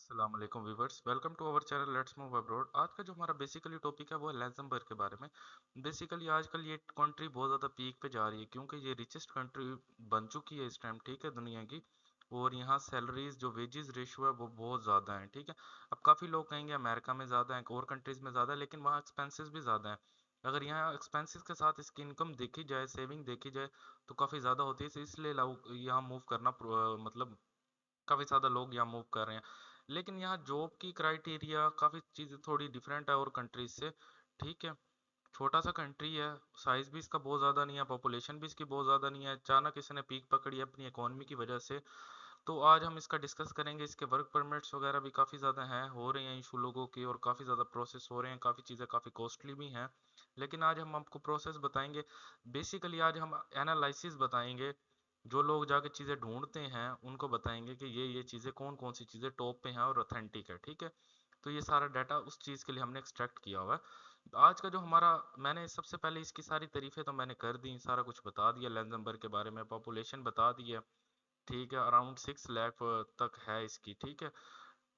अस्सलाम वालेकुम viewers, welcome to our channel let's move abroad. आज का जो हमारा बेसिकली टॉपिक है वो है लग्जमबर्ग के बारे में। बेसिकली आजकल ये कंट्री बहुत ज़्यादा पीक पे जा रही है क्योंकि ये रिचेस्ट कंट्री बन चुकी है इस टाइम, ठीक है, दुनिया की। और यहाँ सैलरीज जो वेजेस रेशियो है वो बहुत ज़्यादा है, ठीक है। अब काफ़ी लोग कहेंगे अमेरिका में ज़्यादा है और कंट्रीज़ में ज़्यादा है, लेकिन वहाँ एक्सपेंसेस भी ज़्यादा है। अगर यहाँ एक्सपेंसेस के साथ इसकी इनकम देखी जाए, सेविंग देखी जाए, तो काफ़ी ज़्यादा होती है, इसलिए लोग यहाँ मूव करना मतलब काफ़ी ज़्यादा लोग यहाँ मूव कर रहे हैं। लेकिन यहाँ जॉब की क्राइटेरिया काफ़ी चीज़ें थोड़ी डिफरेंट है और कंट्रीज से, ठीक है। छोटा सा कंट्री है, साइज भी इसका बहुत ज़्यादा नहीं है, पॉपुलेशन भी इसकी बहुत ज़्यादा नहीं है, अचानक इसने पीक पकड़ी है अपनी इकोनॉमी की वजह से। तो आज हम इसका डिस्कस करेंगे। इसके वर्क परमिट्स वगैरह भी काफ़ी ज़्यादा हैं, हो रहे हैं इशू लोगों की, और काफ़ी ज़्यादा प्रोसेस हो रहे हैं, काफ़ी चीज़ें काफ़ी कॉस्टली भी हैं। लेकिन आज हम आपको प्रोसेस बताएंगे। बेसिकली आज हम एनालिसिस बताएंगे, जो लोग जाके चीज़ें ढूंढते हैं उनको बताएंगे कि ये चीज़ें कौन कौन सी चीज़ें टॉप पे हैं और ऑथेंटिक है, ठीक है। तो ये सारा डाटा उस चीज़ के लिए हमने एक्सट्रैक्ट किया हुआ है। तो आज का जो हमारा, मैंने सबसे पहले इसकी सारी तारीफें तो मैंने कर दी, सारा कुछ बता दिया लग्जमबर्ग के बारे में, पॉपुलेशन बता दी है, ठीक है। अराउंड 6 लाख तक है इसकी, ठीक है।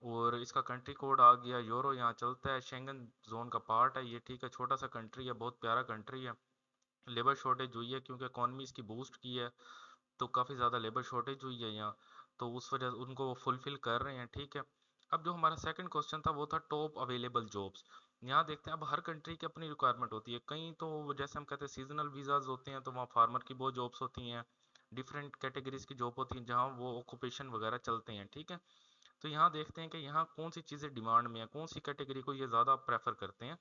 और इसका कंट्री कोड आ गया, यूरो यहाँ चलता है, शेंगन जोन का पार्ट है ये, ठीक है। छोटा सा कंट्री है, बहुत प्यारा कंट्री है। लेबर शॉर्टेज हुई है क्योंकि इकॉनमी इसकी बूस्ट की है, तो काफ़ी ज़्यादा लेबर शॉर्टेज हुई है यहाँ, तो उस वजह से उनको वो फुलफिल कर रहे हैं, ठीक है। अब जो हमारा सेकंड क्वेश्चन था वो था टॉप अवेलेबल जॉब्स। यहाँ देखते हैं, अब हर कंट्री की अपनी रिक्वायरमेंट होती है, कहीं तो जैसे हम कहते हैं सीजनल वीज़ाज होते हैं, तो वहाँ फार्मर की बहुत जॉब्स होती हैं, डिफरेंट कैटेगरीज की जॉब होती हैं जहाँ वो ऑक्यूपेशन वगैरह चलते हैं, ठीक है। तो यहाँ देखते हैं कि यहाँ कौन सी चीज़ें डिमांड में है, कौन सी कैटेगरी को ये ज़्यादा प्रेफर करते हैं।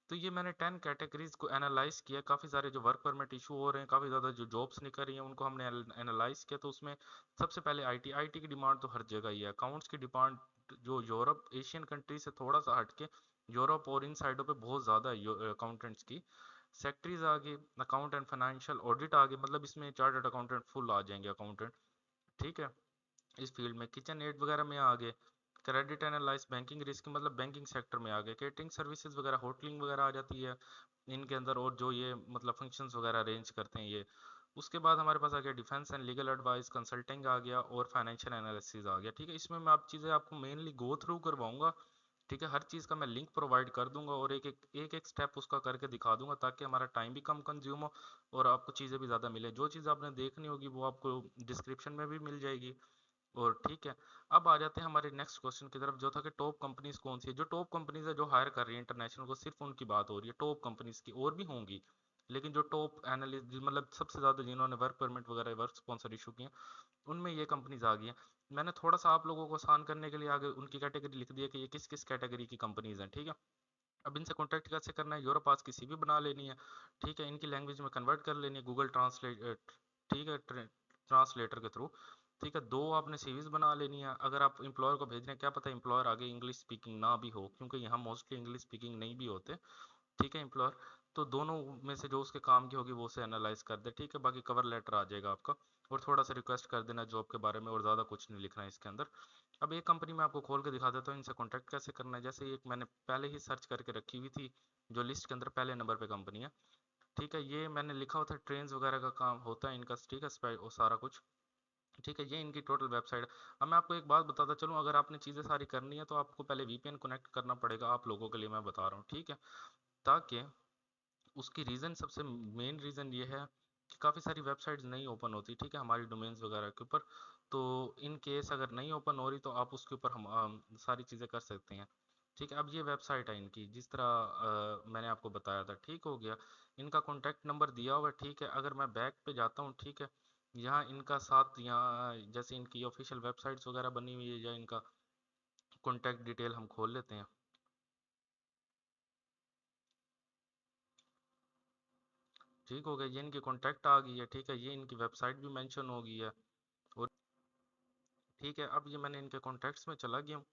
तो ये मैंने 10 कैटेगरीज को एनालाइज किया, काफ़ी सारे जो वर्क परमिट इशू हो रहे हैं, काफ़ी ज़्यादा जो जॉब्स निकल रही हैं, उनको हमने एनालाइज किया। तो उसमें सबसे पहले आईटी, आईटी की डिमांड तो हर जगह ही है। अकाउंट्स की डिमांड जो यूरोप एशियन कंट्री से थोड़ा सा हटके यूरोप और इन साइडों पे बहुत ज़्यादा है अकाउंटेंट्स की। सेक्टरीज आगे, अकाउंट एंड फाइनेंशियल ऑडिट आगे, मतलब इसमें चार्टर्ड अकाउंटेंट फुल आ जाएंगे अकाउंटेंट, ठीक है। इस फील्ड में किचन एड वगैरह में आ गए, क्रेडिट एनालाइज, बैंकिंग रिस्क, मतलब बैंकिंग सेक्टर में आ गए, केटरिंग सर्विसेज वगैरह, होटलिंग वगैरह आ जाती है इनके अंदर, और जो ये मतलब फंक्शंस वगैरह अरेंज करते हैं ये। उसके बाद हमारे पास आ गया defence and legal advice, consulting आ गया, और फाइनेंशियल एनालिसिस आ गया, ठीक है। इसमें मैं आप चीज़ें आपको मेनली गो थ्रू करवाऊंगा, ठीक है। हर चीज़ का मैं लिंक प्रोवाइड कर दूंगा और एक एक स्टेप उसका करके दिखा दूंगा, ताकि हमारा टाइम भी कम कंज्यूम हो और आपको चीज़ें भी ज़्यादा मिले। जो चीज़ आपने देखनी होगी वो आपको डिस्क्रिप्शन में भी मिल जाएगी, और ठीक है। अब आ जाते हैं हमारे नेक्स्ट क्वेश्चन की तरफ, जो था कि टॉप कंपनीज कौन सी है। जो टॉप कंपनीज है जो हायर कर रही है इंटरनेशनल को, सिर्फ उनकी बात हो रही है, टॉप कंपनीज की और भी होंगी, लेकिन जो टॉप एनालिस्ट मतलब सबसे ज़्यादा जिन्होंने वर्क परमिट वगैरह वर्क स्पॉन्सर इशू किए, उनमें ये कंपनीज आ गई हैं। मैंने थोड़ा सा आप लोगों को आसान करने के लिए आगे उनकी कैटेगरी लिख दी है कि ये किस किस कैटेगरी की कंपनीज हैं, ठीक है। अब इनसे कॉन्टैक्ट कैसे करना है, यूरोपास की सीवी बना लेनी है, ठीक है, इनकी लैंग्वेज में कन्वर्ट कर लेनी है गूगल ट्रांसलेट, ठीक है, ट्रांसलेटर के थ्रू, ठीक है। दो आपने सीवीज बना लेनी है। अगर आप एम्प्लॉयर को भेज रहे हैं, क्या पता एम्प्लॉयर आगे इंग्लिश स्पीकिंग ना भी हो, क्योंकि यहाँ मोस्टली इंग्लिश स्पीकिंग नहीं भी होते, ठीक है, एम्प्लॉयर। तो दोनों में से जो उसके काम की होगी वो उसे एनालाइज कर दे, ठीक है। बाकी कवर लेटर आ जाएगा आपका, और थोड़ा सा रिक्वेस्ट कर देना जॉब के बारे में, और ज़्यादा कुछ नहीं लिखना है इसके अंदर। अब एक कंपनी मैं आपको खोल के दिखा देता हूँ, इनसे कॉन्टैक्ट कैसे करना है। जैसे एक मैंने पहले ही सर्च करके रखी हुई थी, जो लिस्ट के अंदर पहले नंबर पे कंपनी है, ठीक है। ये मैंने लिखा होता है ट्रेन वगैरह का काम होता है इनका, ठीक है, वो सारा कुछ, ठीक है। ये इनकी टोटल वेबसाइट। अब मैं आपको एक बात बताता चलूँ, अगर आपने चीज़ें सारी करनी है तो आपको पहले वीपीएन कनेक्ट करना पड़ेगा, आप लोगों के लिए मैं बता रहा हूँ, ठीक है। ताकि उसकी रीज़न, सबसे मेन रीज़न ये है कि काफ़ी सारी वेबसाइट्स नहीं ओपन होती, ठीक है, हमारी डोमेन्स वगैरह के ऊपर। तो इन केस अगर नहीं ओपन हो रही तो आप उसके ऊपर हम सारी चीज़ें कर सकते हैं, ठीक है। अब ये वेबसाइट है इनकी, जिस तरह मैंने आपको बताया था, ठीक हो गया। इनका कॉन्टैक्ट नंबर दिया हुआ है, ठीक है। अगर मैं बैक पे जाता हूँ, ठीक है, यहाँ इनका साथ, यहाँ जैसे इनकी ऑफिशियल वेबसाइट्स वगैरह बनी हुई है, या इनका कॉन्टैक्ट डिटेल हम खोल लेते हैं, ठीक हो गया। ये इनकी कॉन्टैक्ट आ गई है, ठीक है, ये इनकी वेबसाइट भी मेंशन हो गई है, और ठीक है। अब ये मैंने इनके कॉन्टैक्ट्स में चला गया हूँ।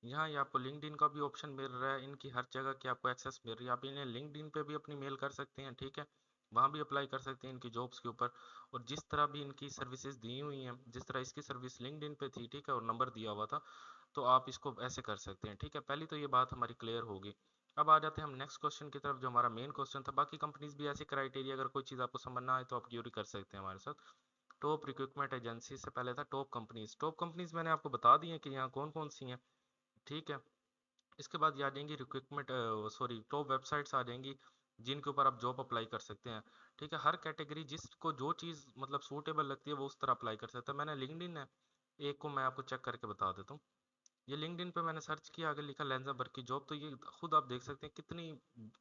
यहाँ ये आपको लिंक्डइन का भी ऑप्शन मिल रहा है, इनकी हर जगह की आपको एक्सेस मिल रही है। आप इन्हें लिंक्डइन पे भी अपनी मेल कर सकते हैं, ठीक है, वहाँ भी अप्लाई कर सकते हैं इनकी जॉब्स के ऊपर। और जिस तरह भी इनकी सर्विसेज दी हुई हैं, जिस तरह इसकी सर्विस लिंक्डइन पे थी, ठीक है, और नंबर दिया हुआ था, तो आप इसको ऐसे कर सकते हैं, ठीक है। पहली तो ये बात हमारी क्लियर होगी। अब आ जाते हैं हम नेक्स्ट क्वेश्चन की तरफ, जो हमारा मेन क्वेश्चन था। बाकी कंपनीज भी ऐसी क्राइटेरिया, अगर कोई चीज़ आपको समझ ना आए तो आप क्यूरी कर सकते हैं हमारे साथ। टॉप रिक्रूटमेंट एजेंसी से पहले था टॉप कंपनीज। टॉप कंपनीज मैंने आपको बता दी हैं कि यहाँ कौन कौन सी हैं, ठीक है। इसके बाद ये आ जाएंगी रिक्रूटमेंट, सॉरी टॉप वेबसाइट्स आ जाएंगी जिनके ऊपर आप जॉब अप्लाई कर सकते हैं। ठीक है, हर कैटेगरी जिसको जो चीज़ मतलब सूटेबल लगती है वो उस तरह अप्लाई कर सकता है। मैंने लिंक्डइन है, एक को मैं आपको चेक करके बता देता हूँ। ये लिंक्डइन पे मैंने सर्च किया, आगे लिखा लैंजाबर्ग की जॉब, तो ये खुद आप देख सकते हैं कितनी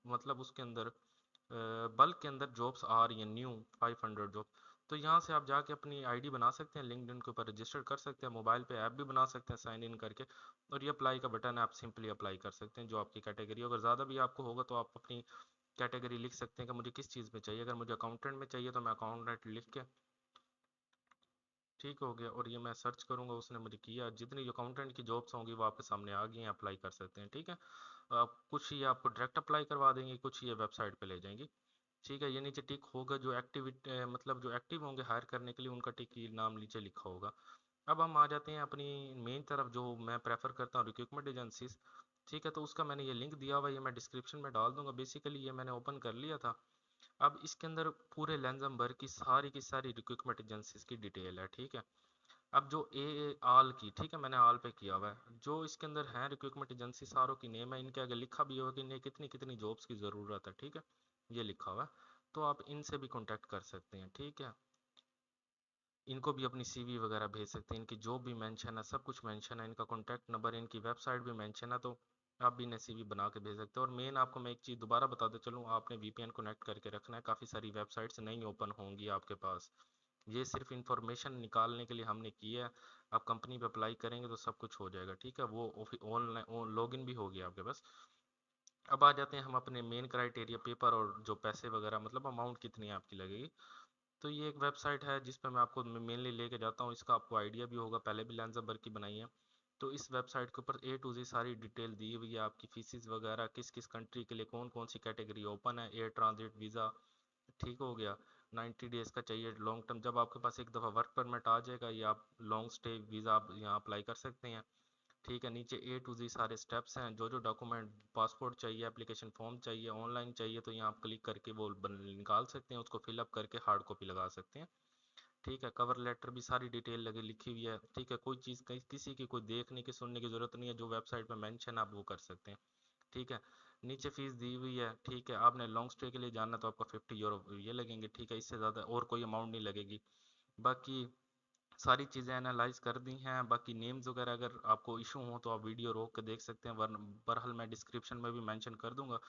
मतलब उसके अंदर बल्क के अंदर जॉब्स आ रही हैं, न्यू 500 जॉब। तो यहाँ से आप जाके अपनी आईडी बना सकते हैं, लिंक्डइन के ऊपर रजिस्टर कर सकते हैं, मोबाइल पे ऐप भी बना सकते हैं साइन इन करके, और ये अप्लाई का बटन है, आप सिंपली अप्लाई कर सकते हैं जो आपकी कैटेगरी। अगर ज़्यादा भी आपको होगा तो आप अपनी कैटेगरी लिख सकते हैं कि मुझे किस चीज़ में चाहिए। अगर मुझे अकाउंटेंट में चाहिए तो मैं अकाउंटेंट लिख के ठीक हो गया, और ये मैं सर्च करूंगा, उसने मुझे किया, जितनी जो अकाउंटेंट की जॉब्स होंगी वो आपके सामने आ गई हैं, अप्लाई कर सकते हैं। ठीक है, आप कुछ ये आपको डायरेक्ट अप्लाई करवा देंगे, कुछ ये वेबसाइट पे ले जाएंगी। ठीक है, ये नीचे टिक होगा, जो एक्टिविटी मतलब जो एक्टिव होंगे हायर करने के लिए उनका टिक ही नाम नीचे लिखा होगा। अब हम आ जाते हैं अपनी मेन तरफ, जो मैं प्रेफर करता हूँ रिक्रूटमेंट एजेंसीज। ठीक है, तो उसका मैंने ये लिंक दिया हुआ है, ये मैं डिस्क्रिप्शन में डाल दूंगा। बेसिकली ये मैंने ओपन कर लिया था। अब इसके अंदर पूरे लैंजमबर्ग की सारी रिक्रूटमेंट एजेंसीज की डिटेल है। ठीक है, अब जो ए आल की, ठीक है, मैंने आल पे किया हुआ है, जो इसके अंदर है रिक्रूटमेंट एजेंसी सारों की नेम है, इनके आगे लिखा भी होगा कि इन्हें कितनी कितनी जॉब्स की ज़रूरत है। ठीक है, ये लिखा हुआ है, तो आप इनसे भी कांटेक्ट कर सकते हैं। ठीक है, इनको भी अपनी सीवी वगैरह भेज सकते हैं, इनकी जॉब भी मेंशन है, सब कुछ मेंशन है, इनका कॉन्टैक्ट नंबर, इनकी वेबसाइट भी मेंशन है, तो आप भी इन्हें सीवी बना के भेज सकते हैं। और मेन आपको मैं एक चीज़ दोबारा बताते चलूँ, आपने वीपीएन कनेक्ट करके रखना है, काफ़ी सारी वेबसाइट्स नहीं ओपन होंगी आपके पास, ये सिर्फ इंफॉर्मेशन निकालने के लिए हमने किया है। आप कंपनी पे अप्लाई करेंगे तो सब कुछ हो जाएगा। ठीक है, वो ऑनलाइन लॉगिन भी हो गया आपके पास। अब आ जाते हैं हम अपने मेन क्राइटेरिया पेपर और जो पैसे वगैरह, मतलब अमाउंट कितनी आपकी लगेगी। तो ये एक वेबसाइट है जिस पे मैं आपको मेनली लेके जाता हूँ, इसका आपको आइडिया भी होगा, पहले भी लैंजबर्ग की बनाई है। तो इस वेबसाइट के ऊपर ए टू जी सारी डिटेल दी हुई है, आपकी फीसिस वगैरह, किस किस कंट्री के लिए कौन कौन सी कैटेगरी ओपन है, एयर ट्रांजिट वीज़ा, ठीक हो गया, 90 डेज का चाहिए लॉन्ग टर्म, जब आपके पास एक दफ़ा वर्क परमिट आ जाएगा या आप लॉन्ग स्टे वीज़ा आप यहाँ अप्लाई कर सकते हैं। ठीक है, नीचे ए टू जी सारे स्टेप्स हैं, जो जो डॉक्यूमेंट, पासपोर्ट चाहिए, एप्लीकेशन फॉर्म चाहिए, ऑनलाइन चाहिए तो यहाँ आप क्लिक करके वो निकाल सकते हैं, उसको फिलअप करके हार्ड कॉपी लगा सकते हैं। ठीक है, कवर लेटर भी सारी डिटेल लगे लिखी हुई है। ठीक है, कोई चीज़ किसी की कोई देखने की सुनने की ज़रूरत नहीं है, जो वेबसाइट पे मेंशन आप वो कर सकते हैं। ठीक है, नीचे फीस दी हुई है। ठीक है, आपने लॉन्ग स्टे के लिए जाना तो आपका 50 यूरो ये लगेंगे। ठीक है, इससे ज़्यादा और कोई अमाउंट नहीं लगेगी। बाकी सारी चीज़ें एनालाइज कर दी हैं। बाकी नेम्स वगैरह अगर आपको इशू हो तो आप वीडियो रोक के देख सकते हैं, वरना बहरहाल मैं डिस्क्रिप्शन में भी मेंशन कर दूंगा।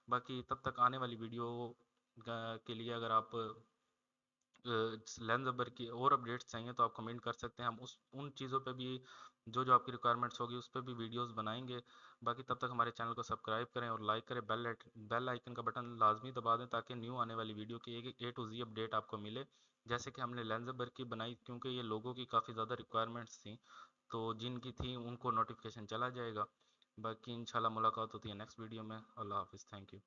बाकी तब तक आने वाली वीडियो के लिए अगर आप लेंस नंबर की और अपडेट्स चाहिए तो आप कमेंट कर सकते हैं, हम उस उन चीज़ों पे भी जो जो आपकी रिक्वायरमेंट्स होगी उस पर भी वीडियोस बनाएंगे। बाकी तब तक हमारे चैनल को सब्सक्राइब करें और लाइक करें, बेल आइकन का बटन लाजमी दबा दें ताकि न्यू आने वाली वीडियो की एक ए टू जी अपडेट आपको मिले। जैसे कि हमने लेंजबर्ग की बनाई, क्योंकि ये लोगों की काफ़ी ज़्यादा रिक्वायरमेंट्स थी, तो जिनकी थी उनको नोटिफिकेशन चला जाएगा। बाकी इंशाल्लाह मुलाकात होती है नेक्स्ट वीडियो में। अल्लाह हाफिज़, थैंक यू।